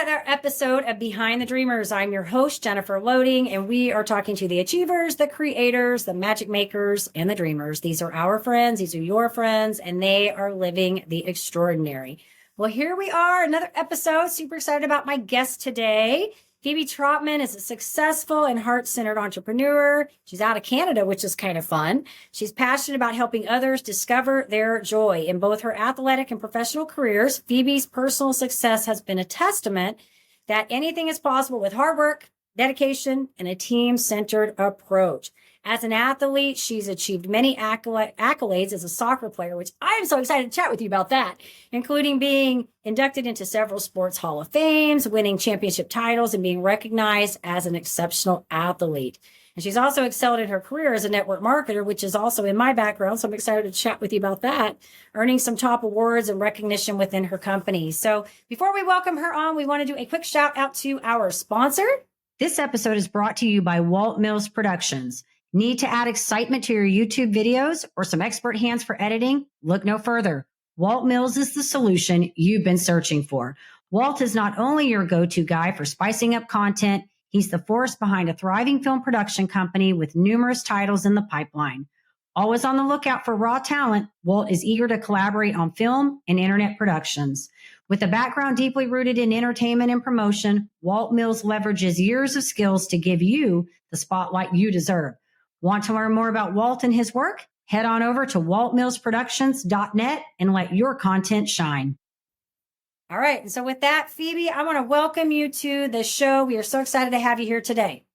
another episode of Behind the Dreamers. I'm your host, Jennifer Loading, and we are talking to the achievers, the creators, the magic makers, and the dreamers. These are our friends. These are your friends, and they are living the extraordinary. Well, here we are, another episode. Super excited about my guest today. Phebe Trotman is a successful and heart-centered entrepreneur. She's out of Canada, which is kind of fun. She's passionate about helping others discover their joy. In both her athletic and professional careers, Phoebe's personal success has been a testament that anything is possible with hard work, dedication, and a team-centered approach. As an athlete, she's achieved many accolades as a soccer player, which I am so excited to chat with you about that, including being inducted into several sports Hall of Fames, winning championship titles, and being recognized as an exceptional athlete. And she's also excelled in her career as a network marketer, which is also in my background. So I'm excited to chat with you about that, earning some top awards and recognition within her company. So before we welcome her on, we want to do a quick shout out to our sponsor. This episode is brought to you by Walt Mills Productions. Need to add excitement to your YouTube videos or some expert hands for editing? Look no further. Walt Mills is the solution you've been searching for. Walt is not only your go-to guy for spicing up content, he's the force behind a thriving film production company with numerous titles in the pipeline. Always on the lookout for raw talent, Walt is eager to collaborate on film and internet productions. With a background deeply rooted in entertainment and promotion, Walt Mills leverages years of skills to give you the spotlight you deserve. Want to learn more about Walt and his work? Head on over to waltmillsproductions.net and let your content shine. All right. And so with that, Phoebe, I want to welcome you to the show. We are so excited to have you here today.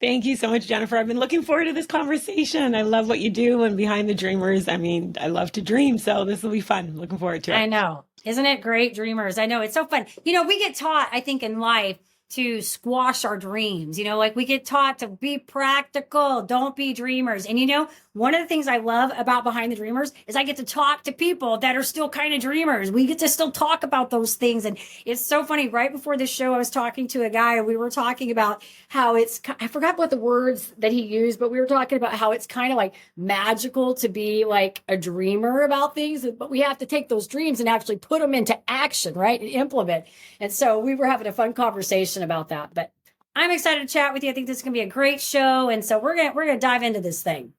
Thank you so much, Jennifer. I've been looking forward to this conversation. I love what you do, and Behind the Dreamers. I mean, I love to dream, so this will be fun. I'm looking forward to it. I know. Isn't it great, dreamers? I know. It's so fun. You know, we get taught, I think, in life to squash our dreams. You know, like we get taught to be practical, don't be dreamers. And you know, one of the things I love about Behind the Dreamers is I get to talk to people that are still kind of dreamers. We get to still talk about those things. And it's so funny. Right before this show, I was talking to a guy and we were talking about how I forgot what the words that he used, but we were talking about how it's kind of like magical to be like a dreamer about things, but we have to take those dreams and actually put them into action, right? And implement. And so we were having a fun conversation about that, but I'm excited to chat with you. I think this is going to be a great show. And so we're going to dive into this thing.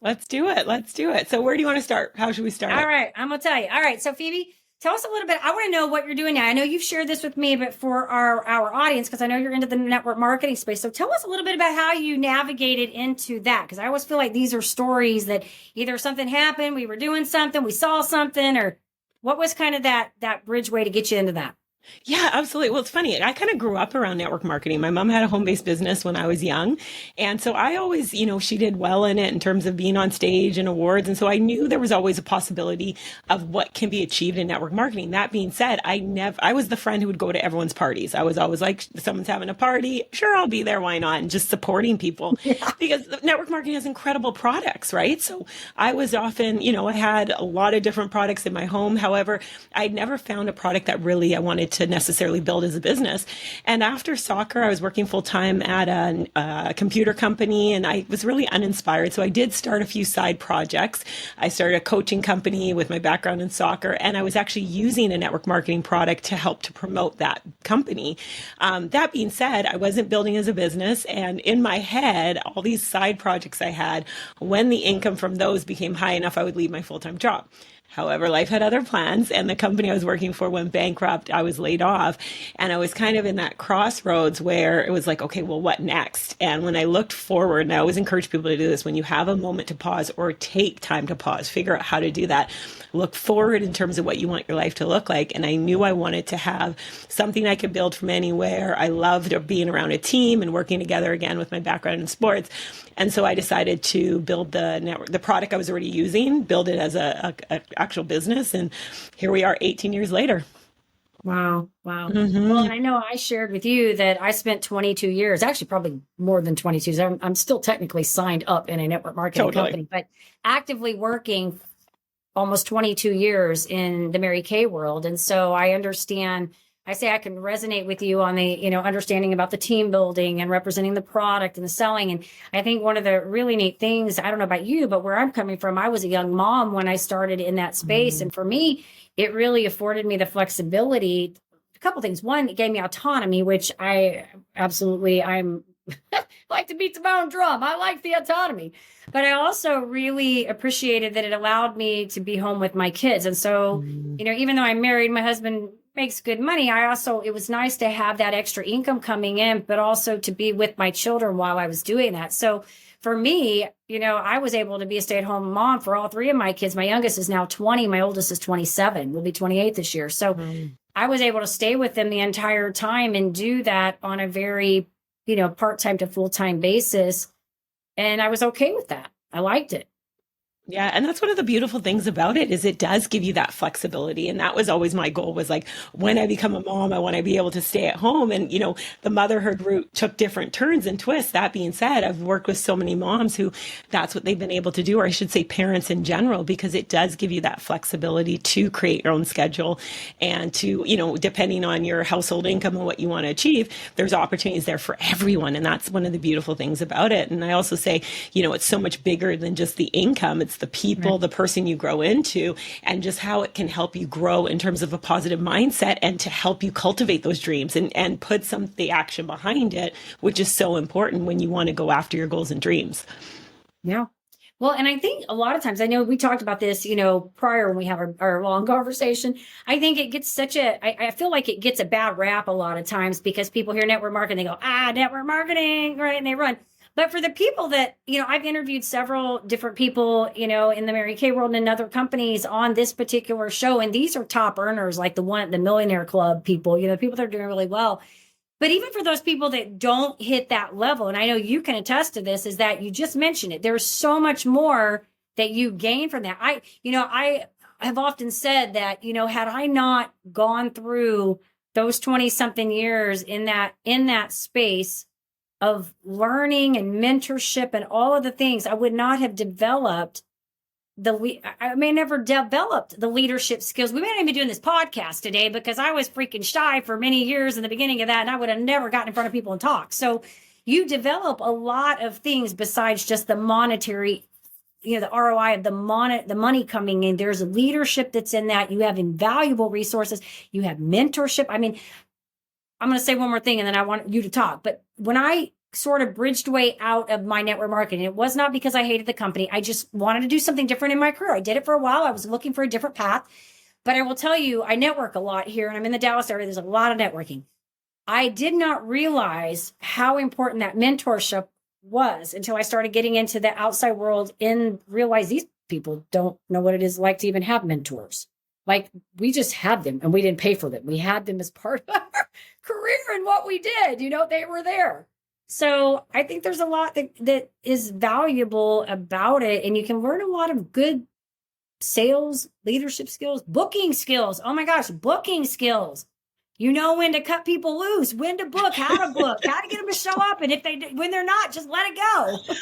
Let's do it. Let's do it. So where do you want to start? How should we start? All right. I'm going to tell you. All right. So Phoebe, tell us a little bit. I want to know what you're doing now. I know you've shared this with me, but for our audience, because I know you're into the network marketing space. So tell us a little bit about how you navigated into that. Because I always feel like these are stories that either something happened, we were doing something, we saw something, or what was kind of that bridgeway to get you into that? Yeah, absolutely. Well, it's funny. I kind of grew up around network marketing. My mom had a home-based business when I was young. And so I always, she did well in it in terms of being on stage and awards. And so I knew there was always a possibility of what can be achieved in network marketing. That being said, I was the friend who would go to everyone's parties. I was always like, someone's having a party. Sure, I'll be there. Why not? And just supporting people because network marketing has incredible products, right? So I was often, I had a lot of different products in my home. However, I'd never found a product that really I wanted to necessarily build as a business. And after soccer, I was working full time at a computer company and I was really uninspired. So I did start a few side projects. I started a coaching company with my background in soccer, and I was actually using a network marketing product to help to promote that company. That being said, I wasn't building as a business. And in my head, all these side projects I had, when the income from those became high enough, I would leave my full-time job. However, life had other plans, and the company I was working for went bankrupt. I was laid off, and I was kind of in that crossroads where it was like, okay, well, what next? And when I looked forward, and I always encourage people to do this, when you have a moment to pause or take time to pause, figure out how to do that. Look forward in terms of what you want your life to look like. And I knew I wanted to have something I could build from anywhere. I loved being around a team and working together again with my background in sports. And so I decided to build the product I was already using, build it as a actual business. And here we are 18 years later. Wow. Mm-hmm. Well, I know I shared with you that I spent 22 years, actually probably more than 22. I'm still technically signed up in a network marketing company, but actively working almost 22 years in the Mary Kay world. And so I understand, I say I can resonate with you on the, understanding about the team building and representing the product and the selling. And I think one of the really neat things, I don't know about you, but where I'm coming from, I was a young mom when I started in that space. Mm-hmm. And for me, it really afforded me the flexibility couple things. One, it gave me autonomy, which I'm like to beat the bone drum. I like the autonomy, but I also really appreciated that it allowed me to be home with my kids. And so, even though I'm married, my husband makes good money. It was nice to have that extra income coming in, but also to be with my children while I was doing that. So for me, I was able to be a stay-at-home mom for all three of my kids. My youngest is now 20. My oldest is 27. Will be 28 this year. So I was able to stay with them the entire time and do that on a very, part-time to full-time basis. And I was okay with that. I liked it. Yeah. And that's one of the beautiful things about it is it does give you that flexibility. And that was always my goal was like, when I become a mom, I want to be able to stay at home. And, the motherhood route took different turns and twists. That being said, I've worked with so many moms who that's what they've been able to do, or I should say parents in general, because it does give you that flexibility to create your own schedule and to, depending on your household income and what you want to achieve, there's opportunities there for everyone. And that's one of the beautiful things about it. And I also say, it's so much bigger than just the income. It's the people, the person you grow into, and just how it can help you grow in terms of a positive mindset and to help you cultivate those dreams and put the action behind it, which is so important when you want to go after your goals and dreams. Yeah. Well, and I think a lot of times, I know we talked about this, prior when we have our long conversation. I think it gets I feel like it gets a bad rap a lot of times because people hear network marketing, they go, network marketing, right? And they run. But for the people that, I've interviewed several different people, in the Mary Kay world and other companies on this particular show. And these are top earners, like the Millionaire Club people, people that are doing really well. But even for those people that don't hit that level, and I know you can attest to this, is that you just mentioned it. There's so much more that you gain from that. I have often said that, had I not gone through those 20 something years in that space of learning and mentorship and all of the things, I would not have developed I may never developed the leadership skills. We may not even be doing this podcast today because I was freaking shy for many years in the beginning of that, and I would have never gotten in front of people and talked. So you develop a lot of things besides just the monetary, the ROI of the money coming in. There's leadership that's in that. You have invaluable resources. You have mentorship. I mean, I'm going to say one more thing and then I want you to talk. But when I sort of bridged way out of my network marketing, it was not because I hated the company. I just wanted to do something different in my career. I did it for a while. I was looking for a different path. But I will tell you, I network a lot here and I'm in the Dallas area. There's a lot of networking. I did not realize how important that mentorship was until I started getting into the outside world and realized these people don't know what it is like to even have mentors. Like we just had them and we didn't pay for them. We had them as part of our career and what we did, they were there. So I think there's a lot that is valuable about it. And you can learn a lot of good sales, leadership skills, booking skills. Oh my gosh, booking skills. When to cut people loose, when to book, how to get them to show up. And when they're not, just let it go.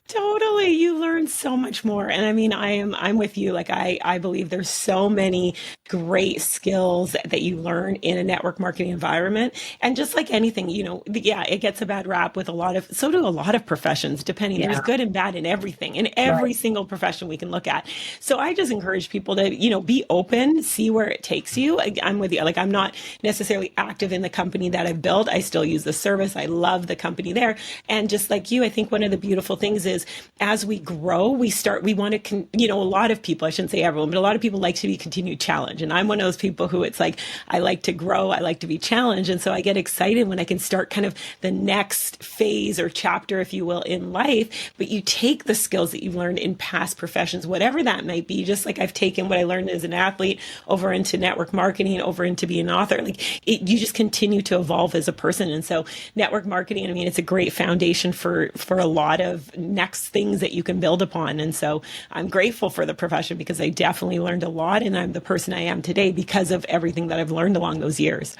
Totally. You learn so much more. And I mean, I'm with you. Like, I believe there's so many great skills that you learn in a network marketing environment. And just like anything, it gets a bad rap with so do a lot of professions, depending. There's good and bad in everything, in every single profession we can look at. So I just encourage people to, be open, see where it takes you. I'm with you. Like, I'm not necessarily active in the company that I've built. I still use the service. I love the company there. And just like you, I think one of the beautiful things is as we grow, we want to, a lot of people, I shouldn't say everyone, but a lot of people like to be continued challenge. And I'm one of those people who it's like, I like to grow. I like to be challenged. And so I get excited when I can start kind of the next phase or chapter, if you will, in life. But you take the skills that you've learned in past professions, whatever that might be, just like I've taken what I learned as an athlete over into network marketing, over into being an author. You just continue to evolve as a person. And so network marketing, I mean, it's a great foundation for a lot of next things that you can build upon. And so I'm grateful for the profession because I definitely learned a lot, and I'm the person I am today because of everything that I've learned along those years.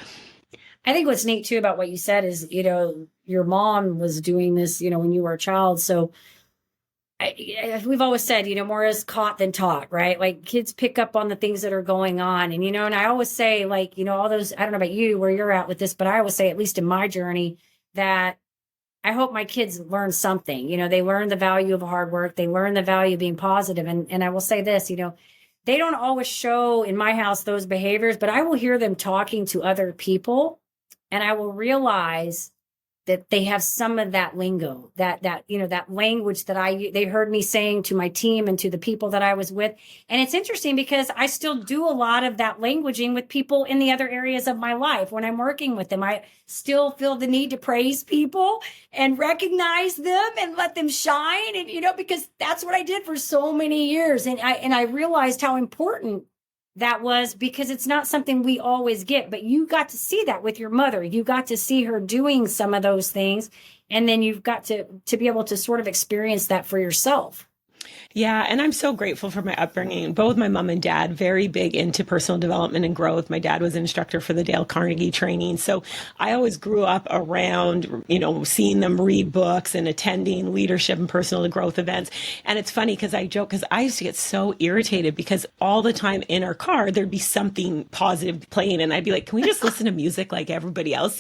I think what's neat too about what you said is, your mom was doing this, when you were a child. So we've always said, more is caught than taught, right? Like kids pick up on the things that are going on. And, and I always say all those, I don't know about you, where you're at with this, but I always say, at least in my journey, that I hope my kids learn something. They learn the value of hard work. They learn the value of being positive. And I will say this, they don't always show in my house those behaviors, but I will hear them talking to other people, and I will realize that they have some of that lingo, that language that they heard me saying to my team and to the people that I was with. And it's interesting because I still do a lot of that languaging with people in the other areas of my life. When I'm working with them, I still feel the need to praise people and recognize them and let them shine. And, because that's what I did for so many years. And I realized how important that was, because it's not something we always get, but you got to see that with your mother. You got to see her doing some of those things. And then you've got to be able to sort of experience that for yourself. Yeah, and I'm so grateful for my upbringing. Both my mom and dad, very big into personal development and growth. My dad was an instructor for the Dale Carnegie training. So I always grew up around, seeing them read books and attending leadership and personal growth events. And it's funny because I joke, because I used to get so irritated because all the time in our car, there'd be something positive playing. And I'd be like, can we just listen to music like everybody else,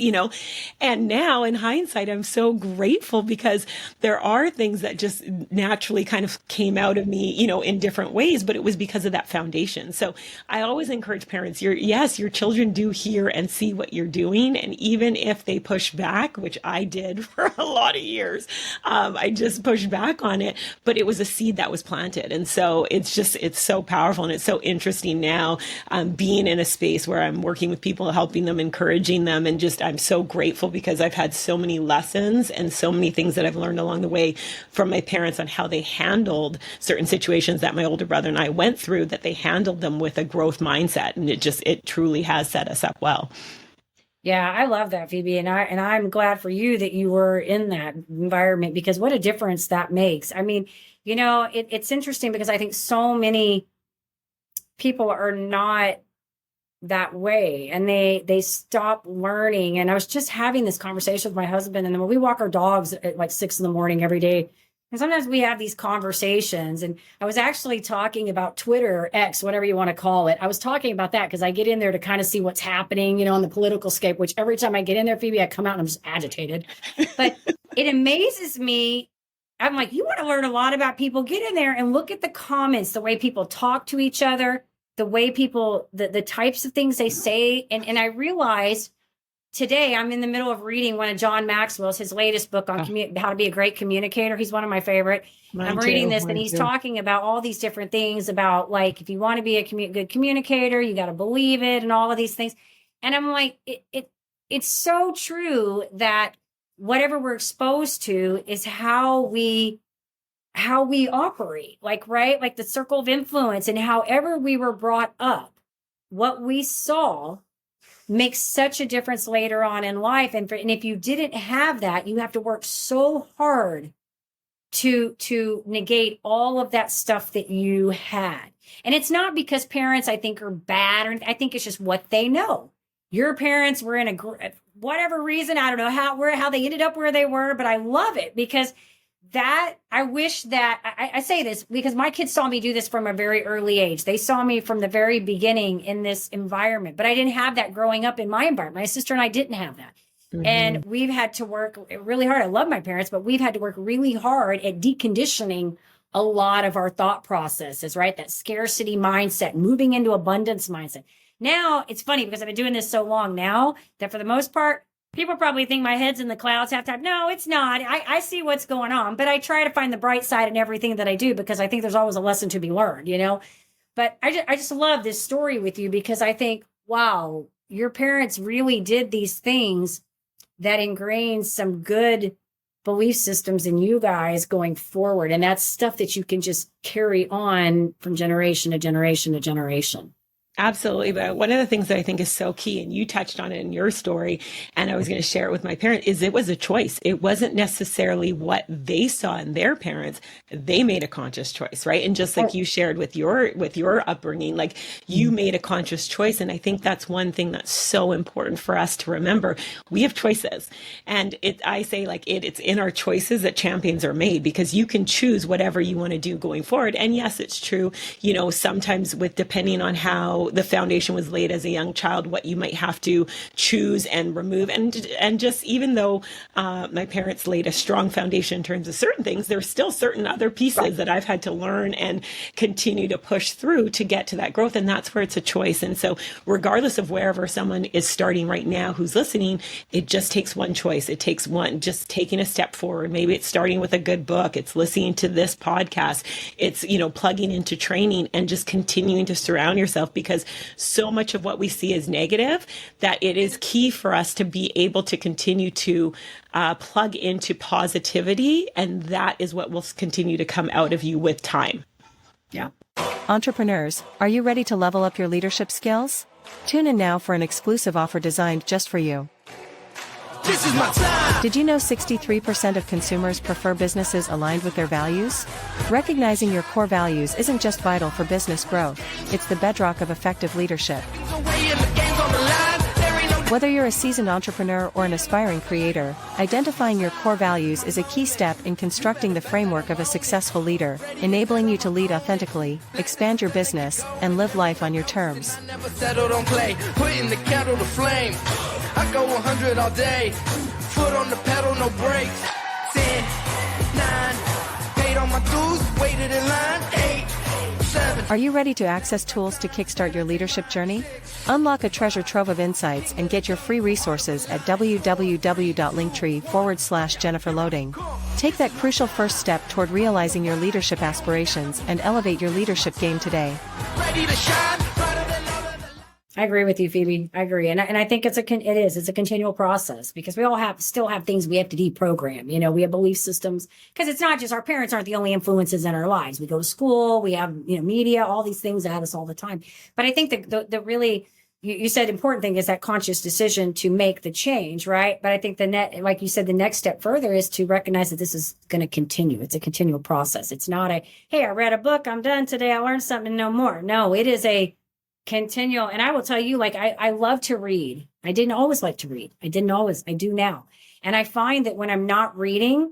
And now in hindsight, I'm so grateful because there are things that just naturally kind of came out of me, in different ways, but it was because of that foundation. So I always encourage parents, your children do hear and see what you're doing. And even if they push back, which I did for a lot of years, I just pushed back on it, but it was a seed that was planted. And so it's so powerful. And it's so interesting now, being in a space where I'm working with people, helping them, encouraging them. And I'm so grateful because I've had so many lessons and so many things that I've learned along the way from my parents on how they handled certain situations that my older brother and I went through, that they handled them with a growth mindset. And it truly has set us up well. Yeah, I love that, Phoebe. And I'm glad for you that you were in that environment, because what a difference that makes. I mean, it's interesting because I think so many people are not that way, and they stop learning. And I was just having this conversation with my husband, and then when we walk our dogs at like 6 a.m. every day, and sometimes we have these conversations, and I was actually talking about Twitter or X, whatever you want to call it. I was talking about that because I get in there to kind of see what's happening, on the political scape, which every time I get in there, Phoebe, I come out and I'm just agitated. But it amazes me. I'm like, you want to learn a lot about people? Get in there and look at the comments, the way people talk to each other, the way people, the types of things they say. And I realized today I'm in the middle of reading one of John Maxwell's, his latest book on how to be a great communicator. He's one of my favorite. I'm reading this, and he's talking about all these different things about, like, if you want to be a good communicator, you got to believe it and all of these things. And I'm like, it's so true that whatever we're exposed to is how we operate, right? Like the circle of influence, and however we were brought up, what we saw makes such a difference later on in life. And if you didn't have that, you have to work so hard to negate all of that stuff that you had. And it's not because parents, I think, are bad, or I think it's just what they know. Your parents were in whatever reason, I don't know how they ended up where they were, but I love it because that I wish that I say this because my kids saw me do this from a very early age. They saw me from the very beginning in this environment, but I didn't have that growing up in my environment. My sister and I didn't have that. Mm-hmm. And we've had to work really hard. I love my parents, but we've had to work really hard at deconditioning a lot of our thought processes, right? That scarcity mindset, moving into abundance mindset. Now it's funny because I've been doing this so long now that for the most part, people probably think my head's in the clouds half the time. No, it's not. I see what's going on, but I try to find the bright side in everything that I do because I think there's always a lesson to be learned, But I just love this story with you because I think, wow, your parents really did these things that ingrained some good belief systems in you guys going forward. And that's stuff that you can just carry on from generation to generation to generation. Absolutely. But one of the things that I think is so key, and you touched on it in your story, and I was going to share it with my parents, is it was a choice. It wasn't necessarily what they saw in their parents. They made a conscious choice, right? And just like you shared with your upbringing, like you made a conscious choice. And I think that's one thing that's so important for us to remember. We have choices. And I say it's in our choices that champions are made, because you can choose whatever you want to do going forward. And yes, it's true, sometimes depending on how the foundation was laid as a young child, what you might have to choose and remove. And just even though my parents laid a strong foundation in terms of certain things, there's still certain other pieces that I've had to learn and continue to push through to get to that growth. And that's where it's a choice. And so regardless of wherever someone is starting right now who's listening, it just takes one choice. It takes one, just taking a step forward. Maybe it's starting with a good book. It's listening to this podcast. It's, plugging into training and just continuing to surround yourself, because so much of what we see is negative, that it is key for us to be able to continue to plug into positivity. And that is what will continue to come out of you with time. Yeah. Entrepreneurs, are you ready to level up your leadership skills? Tune in now for an exclusive offer designed just for you. This is my time. Did you know 63% of consumers prefer businesses aligned with their values? Recognizing your core values isn't just vital for business growth, it's the bedrock of effective leadership. Whether you're a seasoned entrepreneur or an aspiring creator, identifying your core values is a key step in constructing the framework of a successful leader, enabling you to lead authentically, expand your business, and live life on your terms. Never settled on play, putting the kettle to flame. I go 100 all day, foot on the pedal, no brakes. 10, 9, paid all my dues, waited in line. 8, 7. Are you ready to access tools to kickstart your leadership journey? Unlock a treasure trove of insights and get your free resources at www.linktree/Jennifer Loading. Take that crucial first step toward realizing your leadership aspirations and elevate your leadership game today. Ready to shine, brighter than all of the I agree with you, Phoebe. I agree. And I think it's a continual process, because we all still have things we have to deprogram. We have belief systems, because it's not just our parents aren't the only influences in our lives. We go to school, we have, media, all these things at us all the time. But I think the really, you said important thing is that conscious decision to make the change, right? But I think like you said, the next step further is to recognize that this is going to continue. It's a continual process. It's not hey, I read a book, I'm done today, I learned something, no more. No, it is a continual. And I will tell you, I love to read. I didn't always like to read. I do now. And I find that when I'm not reading,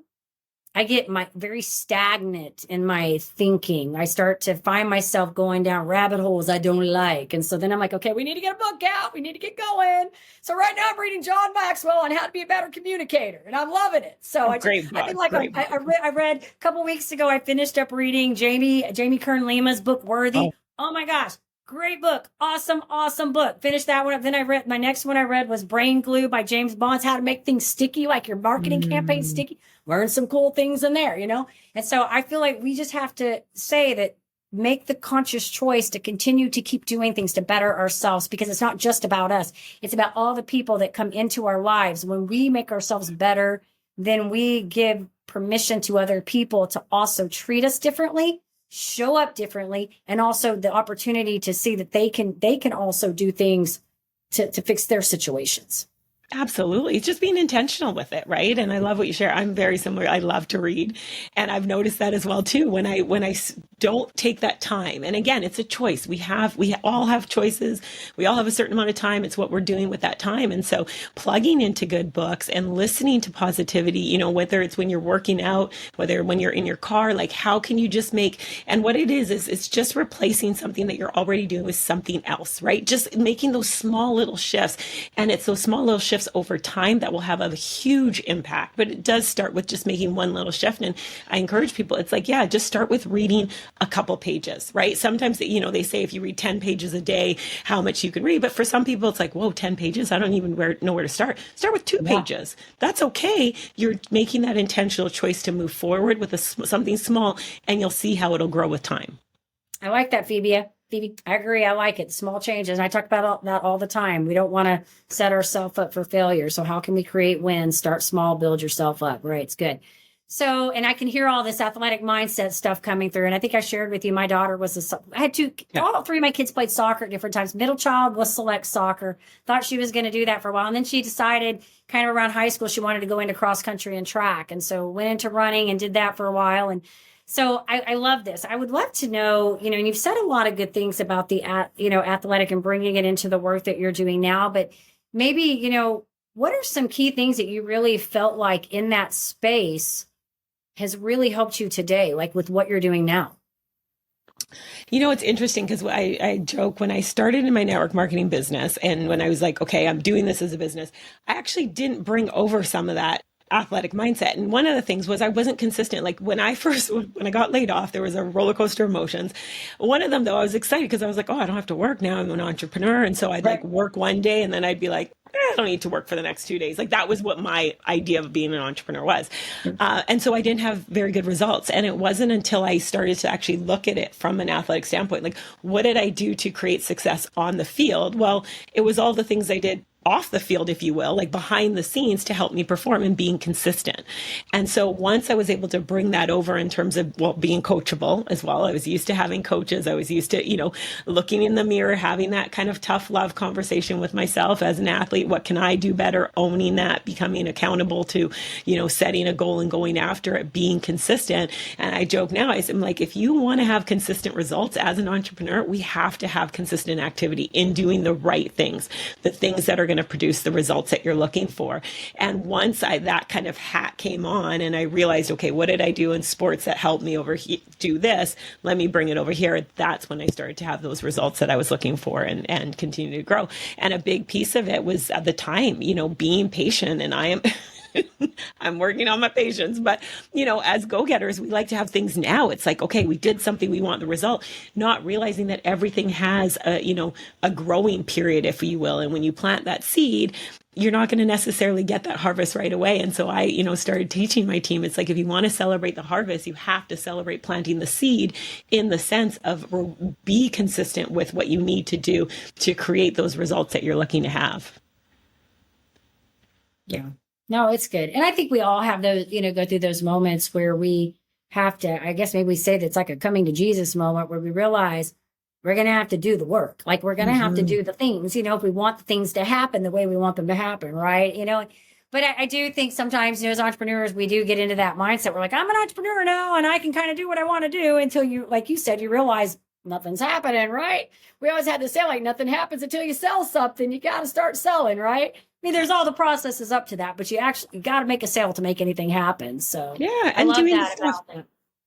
I get very stagnant in my thinking. I start to find myself going down rabbit holes I don't like. And so then I'm like, okay, we need to get a book out. We need to get going. So right now I'm reading John Maxwell on how to be a better communicator, and I'm loving it. So I read a couple weeks ago, I finished up reading Jamie Kern Lima's book, Worthy. Oh my gosh. Great book. Awesome book. Finished that one up. Then my next one I read was Brain Glue by James Bonds, how to make things sticky, like your marketing campaign sticky. Learn some cool things in there, And so I feel like we just have to say that, make the conscious choice to continue to keep doing things to better ourselves, because it's not just about us. It's about all the people that come into our lives. When we make ourselves better, then we give permission to other people to also treat us differently, show up differently, and also the opportunity to see that they can also do things to fix their situations. Absolutely. It's just being intentional with it, right? And I love what you share. I'm very similar. I love to read. And I've noticed that as well too. When I don't take that time. And again, it's a choice. We all have choices. We all have a certain amount of time. It's what we're doing with that time. And so plugging into good books and listening to positivity, whether it's when you're working out, whether when you're in your car, like how can you just and what it is it's just replacing something that you're already doing with something else, right? Just making those small little shifts. And it's those small little shifts over time that will have a huge impact. But it does start with just making one little shift. And I encourage people, it's like, yeah, just start with reading a couple pages, right? Sometimes, they say if you read 10 pages a day, how much you can read. But for some people, it's like, whoa, 10 pages. I don't even know where to start. Start with 2 pages. That's okay. You're making that intentional choice to move forward with something small, and you'll see how it'll grow with time. I like that, Phoebe. I agree. I like it. Small changes. And I talk about that all the time. We don't want to set ourselves up for failure. So how can we create wins? Start small, build yourself up. Right. It's good. So, and I can hear all this athletic mindset stuff coming through. And I think I shared with you, my daughter I had all 3 of my kids played soccer at different times. Middle child was select soccer. Thought she was going to do that for a while. And then she decided kind of around high school, she wanted to go into cross country and track. And so went into running and did that for a while. And so I love this. I would love to know, and you've said a lot of good things about the, athletic and bringing it into the work that you're doing now, but maybe, what are some key things that you really felt like in that space has really helped you today, like with what you're doing now? You know, it's interesting because I joke when I started in my network marketing business and when I was like, okay, I'm doing this as a business, I actually didn't bring over some of that athletic mindset. And one of the things was I wasn't consistent. Like when I got laid off, there was a roller coaster of emotions. One of them though, I was excited because I was like, oh, I don't have to work now. I'm an entrepreneur. And so I'd like work one day and then I'd be like, I don't need to work for the next 2 days. Like that was what my idea of being an entrepreneur was. And so I didn't have very good results. And it wasn't until I started to actually look at it from an athletic standpoint, like what did I do to create success on the field? Well, it was all the things I did off the field, if you will, like behind the scenes to help me perform and being consistent. And so once I was able to bring that over in terms of, well, being coachable as well, I was used to having coaches. I was used to, looking in the mirror, having that kind of tough love conversation with myself as an athlete. What can I do better? Owning that, becoming accountable to, setting a goal and going after it, being consistent. And I joke now, I'm like, if you want to have consistent results as an entrepreneur, we have to have consistent activity in doing the right things, the things that are going to produce the results that you're looking for. And once that kind of hat came on and I realized, okay, what did I do in sports that helped me do this? Let me bring it over here. That's when I started to have those results that I was looking for and continue to grow. And a big piece of it was at the time, being patient. And I am I'm working on my patience, but as go-getters, we like to have things now. It's like, okay, we did something, we want the result, not realizing that everything has a growing period, if you will. And when you plant that seed, you're not going to necessarily get that harvest right away. And so I, started teaching my team. It's like, if you want to celebrate the harvest, you have to celebrate planting the seed in the sense of be consistent with what you need to do to create those results that you're looking to have. Yeah. No, it's good. And I think we all have those, go through those moments where we have to, I guess maybe we say that it's like a coming to Jesus moment where we realize we're going to have to do the work. Like we're going to have to do the things, if we want the things to happen the way we want them to happen. Right. But I do think sometimes, as entrepreneurs, we do get into that mindset. We're like, I'm an entrepreneur now and I can kind of do what I want to do until you, like you said, you realize nothing's happening. Right. We always had to say like nothing happens until you sell something. You got to start selling. Right. I mean, there's all the processes up to that, but you got to make a sale to make anything happen. So yeah, and doing that about that.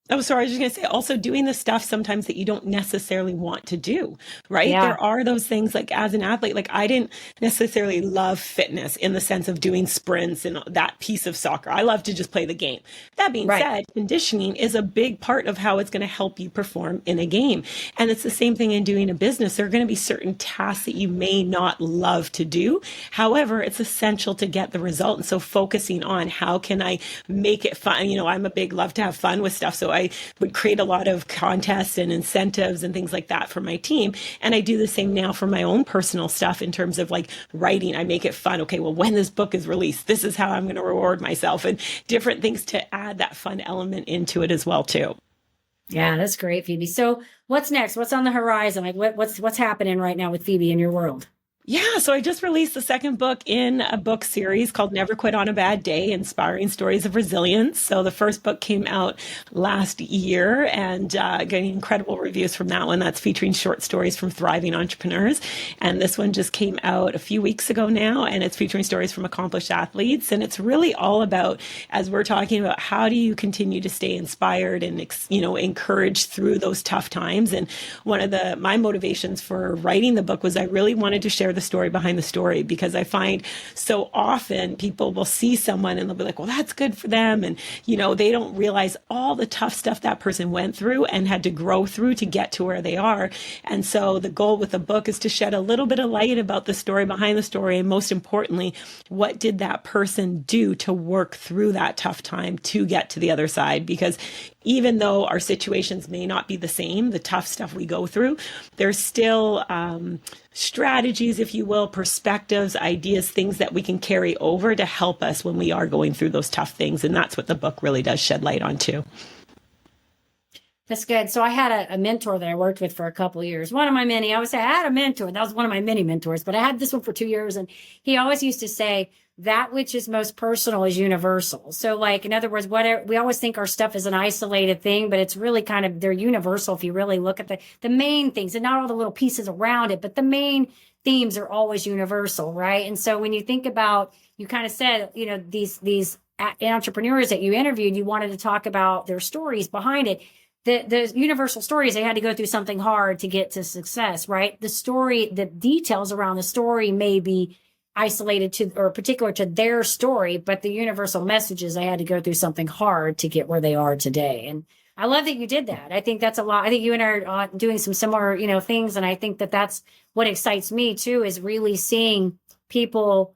Oh, sorry. I was just going to say also doing the stuff sometimes that you don't necessarily want to do, right? Yeah. There are those things like as an athlete, like I didn't necessarily love fitness in the sense of doing sprints and that piece of soccer. I love to just play the game. That being said, conditioning is a big part of how it's going to help you perform in a game. And it's the same thing in doing a business. There are going to be certain tasks that you may not love to do. However, it's essential to get the result. And so focusing on how can I make it fun? I'm a big love to have fun with stuff. So I would create a lot of contests and incentives and things like that for my team. And I do the same now for my own personal stuff in terms of like writing. I make it fun. Okay, well, when this book is released, this is how I'm going to reward myself and different things to add that fun element into it as well, too. Yeah, that's great, Phoebe. So what's next? What's on the horizon? Like what's happening right now with Phoebe in your world? Yeah, so I just released the second book in a book series called Never Quit on a Bad Day, Inspiring Stories of Resilience. So the first book came out last year and getting incredible reviews from that one. That's featuring short stories from thriving entrepreneurs. And this one just came out a few weeks ago now, and it's featuring stories from accomplished athletes. And it's really all about, as we're talking about, how do you continue to stay inspired and, encouraged through those tough times. And one of my motivations for writing the book was I really wanted to share the story behind the story, because I find so often people will see someone and they'll be like, well, that's good for them. And, they don't realize all the tough stuff that person went through and had to grow through to get to where they are. And so the goal with the book is to shed a little bit of light about the story behind the story. And most importantly, what did that person do to work through that tough time to get to the other side? Because even though our situations may not be the same, the tough stuff we go through, there's still strategies, if you will, perspectives, ideas, things that we can carry over to help us when we are going through those tough things. And that's what the book really does shed light on too. That's good. So I had a mentor that I worked with for a couple of years. One of my many, I always say I had a mentor. That was one of my many mentors, but I had this one for 2 years. And he always used to say, that which is most personal is universal. So like, in other words, we always think our stuff is an isolated thing, but it's really kind of, they're universal if you really look at the main things and not all the little pieces around it, but the main themes are always universal, right? And so when you think about, you kind of said, these entrepreneurs that you interviewed, you wanted to talk about their stories behind it. the universal story is they had to go through something hard to get to success, right? The story, the details around the story may be isolated to or particular to their story, but the universal message is they had to go through something hard to get where they are today. And I love that you did that. I think that's a lot. I think you and I are doing some similar, things. And I think that that's what excites me too, is really seeing people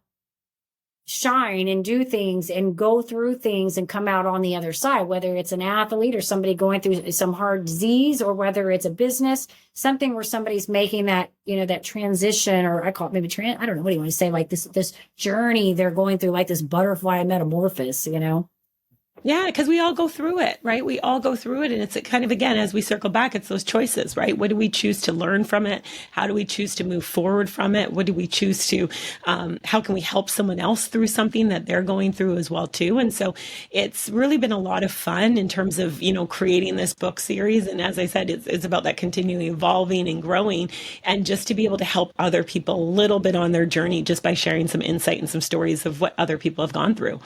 shine and do things and go through things and come out on the other side, whether it's an athlete or somebody going through some hard disease, or whether it's a business, something where somebody's making that, that transition, or I call it maybe I don't know, what do you want to say? Like this journey they're going through, like this butterfly metamorphosis, Yeah, because we all go through it, right? We all go through it. And it's kind of, again, as we circle back, it's those choices, right? What do we choose to learn from it? How do we choose to move forward from it? What do we choose to, how can we help someone else through something that they're going through as well, too? And so it's really been a lot of fun in terms of, creating this book series. And as I said, it's about that continually evolving and growing, and just to be able to help other people a little bit on their journey just by sharing some insight and some stories of what other people have gone through.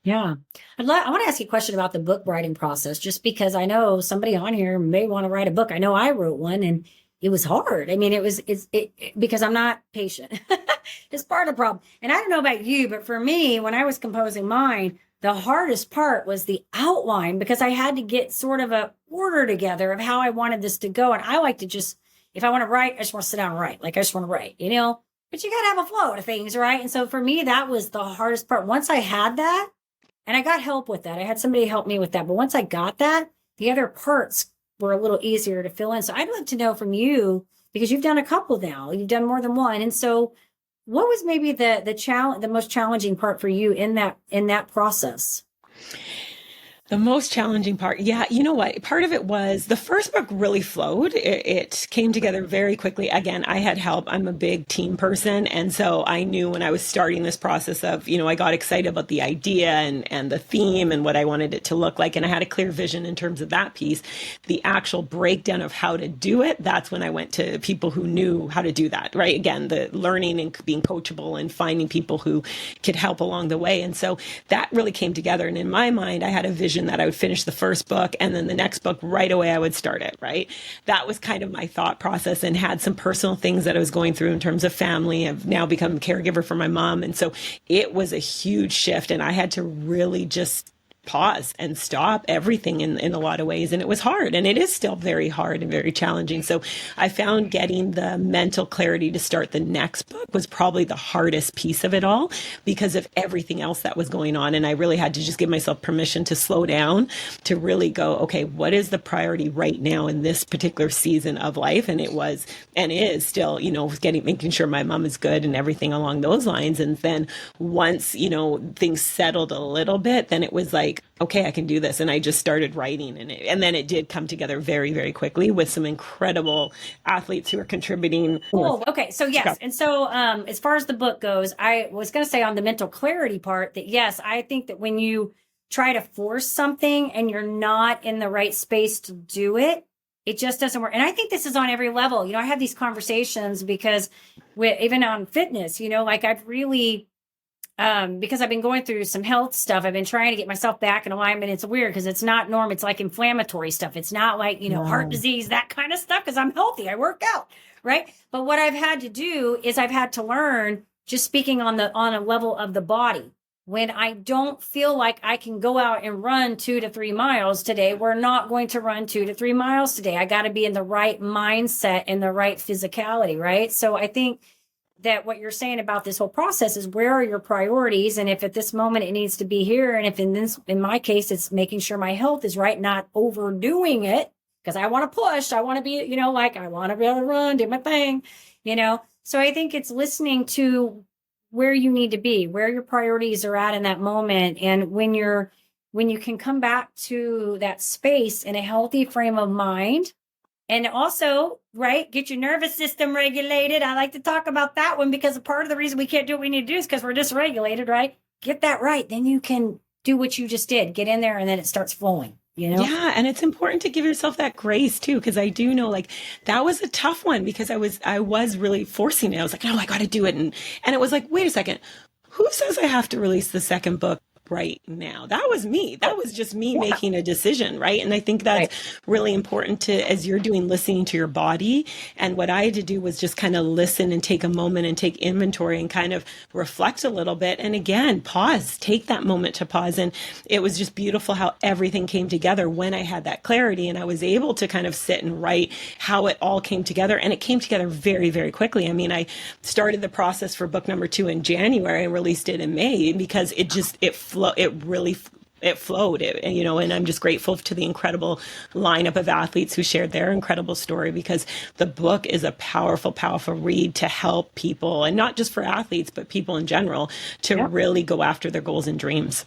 Yeah. I want to ask you a question about the book writing process, just because I know somebody on here may want to write a book. I know I wrote one and it was hard. I mean, it's because I'm not patient. It's part of the problem. And I don't know about you, but for me, when I was composing mine, the hardest part was the outline, because I had to get sort of a order together of how I wanted this to go. And I like to just, if I want to write, I just want to sit down and write. Like, I just want to write, but you got to have a flow to things, right? And so for me, that was the hardest part. Once I had that, and I got help with that. I had somebody help me with that. But once I got that, the other parts were a little easier to fill in. So I'd love to know from you, because you've done a couple now, you've done more than one. And so what was maybe the most challenging part for you in that process? The most challenging part. Yeah. You know what? Part of it was the first book really flowed. It came together very quickly. Again, I had help. I'm a big team person. And so I knew when I was starting this process of, I got excited about the idea and the theme and what I wanted it to look like. And I had a clear vision in terms of that piece. The actual breakdown of how to do it, that's when I went to people who knew how to do that, right? Again, the learning and being coachable and finding people who could help along the way. And so that really came together. And in my mind, I had a vision that I would finish the first book, and then the next book right away I would start it, right? That was kind of my thought process, and had some personal things that I was going through in terms of family. I've now become a caregiver for my mom. And so it was a huge shift, and I had to really just pause and stop everything in a lot of ways. And it was hard, and it is still very hard and very challenging. So I found getting the mental clarity to start the next book was probably the hardest piece of it all, because of everything else that was going on. And I really had to just give myself permission to slow down, to really go, okay, what is the priority right now in this particular season of life? And it was, and is still, making sure my mom is good and everything along those lines. And then once, things settled a little bit, then it was like, okay, I can do this. And I just started writing, and then it did come together very, very quickly with some incredible athletes who are contributing. Cool. Okay. So yes. And so, as far as the book goes, I was going to say on the mental clarity part that yes, I think that when you try to force something and you're not in the right space to do it, it just doesn't work. And I think this is on every level. I have these conversations because even on fitness, like I've really, because I've been going through some health stuff, I've been trying to get myself back in alignment. It's weird because it's not normal. It's like inflammatory stuff. It's not like, heart disease, that kind of stuff, because I'm healthy. I work out, right? But what I've had to do is I've had to learn, just speaking on a level of the body. When I don't feel like I can go out and run 2 to 3 miles today, we're not going to run 2 to 3 miles today. I got to be in the right mindset and the right physicality, right? So I think that what you're saying about this whole process is, where are your priorities? And if at this moment it needs to be here, and if in my case, it's making sure my health is right, not overdoing it, because I want to push, I want to be, like I want to be able to run, do my thing, So I think it's listening to where you need to be, where your priorities are at in that moment. And when you can come back to that space in a healthy frame of mind. And also, right, get your nervous system regulated. I like to talk about that one, because a part of the reason we can't do what we need to do is because we're dysregulated, right? Get that right. Then you can do what you just did. Get in there, and then it starts flowing, Yeah. And it's important to give yourself that grace too, because I do know that was a tough one, because I was really forcing it. I was like, no, I got to do it. And it was like, wait a second, who says I have to release the second book right now. That was me. That was just me making a decision, right? And I think that's really important to, as you're doing, listening to your body. And what I had to do was just kind of listen and take a moment and take inventory and kind of reflect a little bit. And again, pause, take that moment to pause. And it was just beautiful how everything came together when I had that clarity, and I was able to kind of sit and write how it all came together. And it came together very, very quickly. I mean, I started the process for book number 2 in January and released it in May because it flowed, and I'm just grateful to the incredible lineup of athletes who shared their incredible story, because the book is a powerful, powerful read to help people, and not just for athletes, but people in general, to really go after their goals and dreams.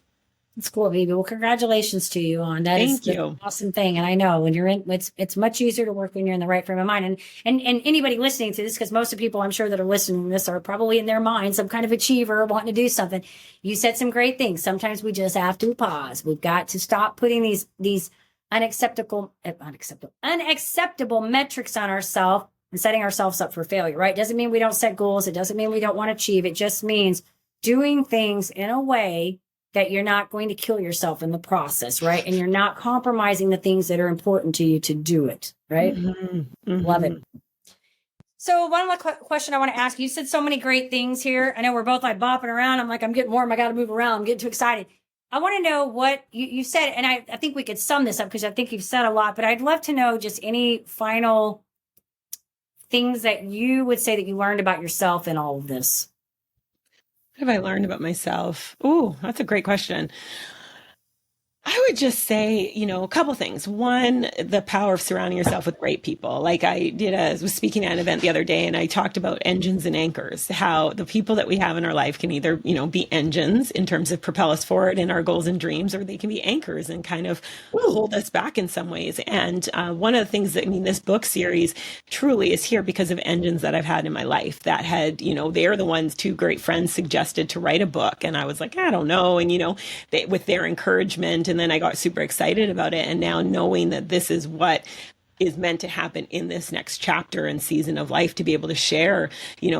It's cool, baby. Well, congratulations to you on that. Thank you. An awesome thing. And I know when you're in, it's much easier to work when you're in the right frame of mind. And anybody listening to this, because most of the people I'm sure that are listening to this are probably in their mind some kind of achiever wanting to do something. You said some great things. Sometimes we just have to pause. We've got to stop putting these unacceptable metrics on ourselves and setting ourselves up for failure, right? Doesn't mean we don't set goals. It doesn't mean we don't want to achieve. It just means doing things in a way that you're not going to kill yourself in the process, right? And you're not compromising the things that are important to you to do it, right? Mm-hmm. Mm-hmm. Love it. So one more question I want to ask you. You said so many great things here. I know we're both like bopping around. I'm like, I'm getting warm. I got to move around. I'm getting too excited. I want to know what you said, and I think we could sum this up because I think you've said a lot, but I'd love to know just any final things that you would say that you learned about yourself in all of this. What have I learned about myself? Ooh, that's a great question. I would just say, a couple things. One, the power of surrounding yourself with great people. Like I was speaking at an event the other day, and I talked about engines and anchors, how the people that we have in our life can either, be engines in terms of propel us forward in our goals and dreams, or they can be anchors and kind of hold us back in some ways. And one of the things that, this book series truly is here because of engines that I've had in my life that had, they're the ones, 2 great friends suggested to write a book. And I was like, I don't know. And, with their encouragement, and then I got super excited about it. And now knowing that this is what is meant to happen in this next chapter and season of life, to be able to share,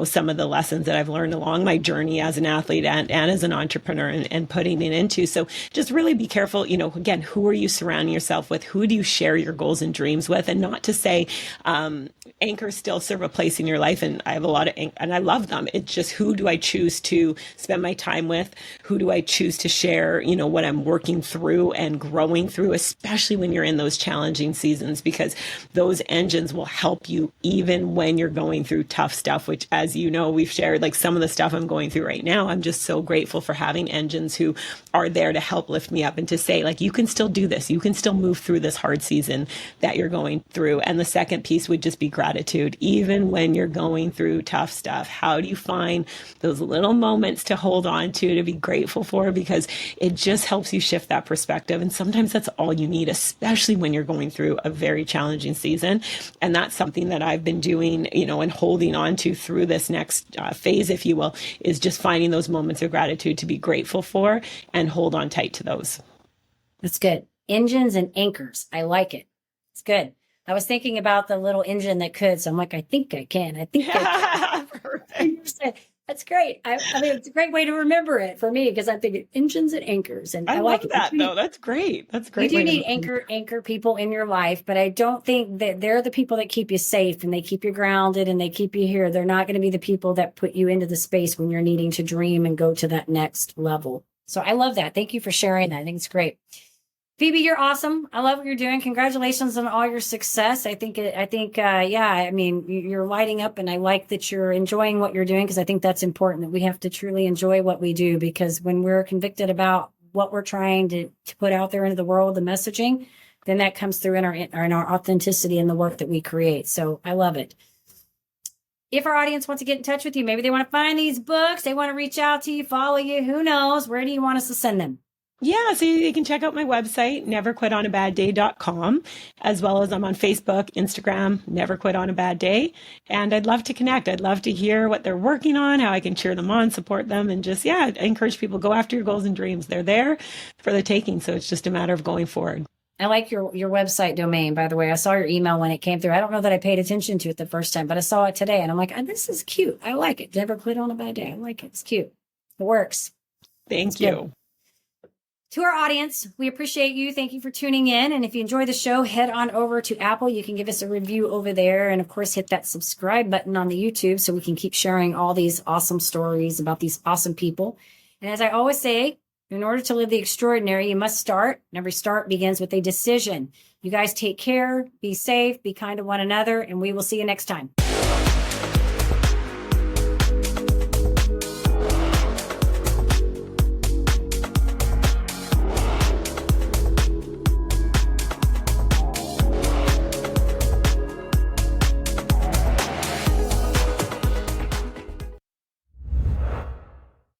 some of the lessons that I've learned along my journey as an athlete and as an entrepreneur, and putting it into. So just really be careful, again, who are you surrounding yourself with? Who do you share your goals and dreams with? And not to say, anchors still serve a place in your life. And I have a lot of, and I love them. It's just, who do I choose to spend my time with? Who do I choose to share, what I'm working through and growing through, especially when you're in those challenging seasons, because those engines will help you even when you're going through tough stuff, which, as you know, we've shared, like some of the stuff I'm going through right now. I'm just so grateful for having engines who are there to help lift me up and to say, like, you can still do this. You can still move through this hard season that you're going through. And the second piece would just be gratitude. Even when you're going through tough stuff, how do you find those little moments to hold on to be grateful for? Because it just helps you shift that perspective. And sometimes that's all you need, especially when you're going through a very challenging season. And that's something that I've been doing, and holding on to through this next phase, if you will, is just finding those moments of gratitude to be grateful for and hold on tight to those. That's good. Engines and anchors. I like it. It's good. I was thinking about the little engine that could. So I'm like, I think I can. I can. Perfect. That's great. I mean, it's a great way to remember it for me, because I'm thinking engines and anchors. And I like that, though. That's great. That's great. You do need anchor people in your life, but I don't think that they're the people that keep you safe and they keep you grounded and they keep you here. They're not going to be the people that put you into the space when you're needing to dream and go to that next level. So I love that. Thank you for sharing that. I think it's great. Phebe, you're awesome. I love what you're doing. Congratulations on all your success. I think, you're lighting up, and I like that you're enjoying what you're doing, because I think that's important, that we have to truly enjoy what we do, because when we're convicted about what we're trying to put out there into the world, the messaging, then that comes through in our authenticity in the work that we create. So I love it. If our audience wants to get in touch with you, maybe they want to find these books, they want to reach out to you, follow you, who knows, where do you want us to send them? Yeah, so you can check out my website, neverquitonabadday.com, as well as I'm on Facebook, Instagram, Never Quit on a Bad Day. And I'd love to connect. I'd love to hear what they're working on, how I can cheer them on, support them, and just, I encourage people, go after your goals and dreams. They're there for the taking. So it's just a matter of going forward. I like your website domain, by the way. I saw your email when it came through. I don't know that I paid attention to it the first time, but I saw it today and I'm like, this is cute. I like it. Never Quit on a Bad Day. I like it. It's cute. It works. Thank you. To our audience, we appreciate you. Thank you for tuning in. And if you enjoy the show, head on over to Apple. You can give us a review over there. And of course, hit that subscribe button on the YouTube so we can keep sharing all these awesome stories about these awesome people. And as I always say, in order to live the extraordinary, you must start. And every start begins with a decision. You guys take care, be safe, be kind to one another, and we will see you next time.